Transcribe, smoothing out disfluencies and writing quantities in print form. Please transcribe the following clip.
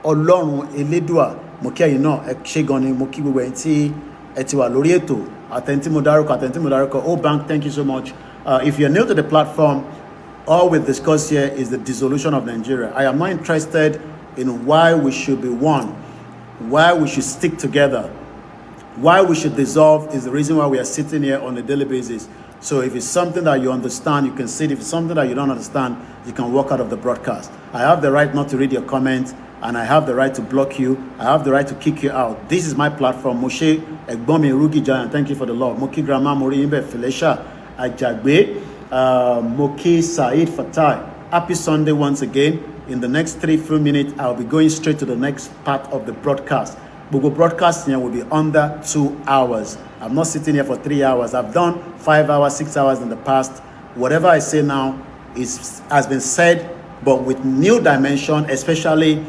Ọlọ́run Elédùà, mo kí ẹ̀yin náà, ẹ ṣé gan ni, mo kí gbogbo ẹ̀yin tí ẹ ti wà lórí ètò, àtẹ̀ntí mo dárúkọ, oh bank, thank you so much. If you're new to the platform, all we discuss here is the dissolution of Nigeria. I am not interested in why we should be one, why we should stick together, why we should dissolve is the reason why we are sitting here on a daily basis. So if it's something that you understand, you can see it. If it's something that you don't understand, you can walk out of the broadcast. I have the right not to read your comments, and I have the right to block you. I have the right to kick you out. This is my platform. Moshe Egbomi Rugi Giant, thank you for the love. Moki Grandma Mori Imbe Felicia Ajagbe, Moki Said Fatai. Happy Sunday once again. In the next 3 few minutes, I'll be going straight to the next part of the broadcast. Google broadcast here will be under 2 hours. I'm not sitting here for 3 hours. I've done 5 hours, 6 hours in the past. Whatever I say now has been said, but with new dimension, especially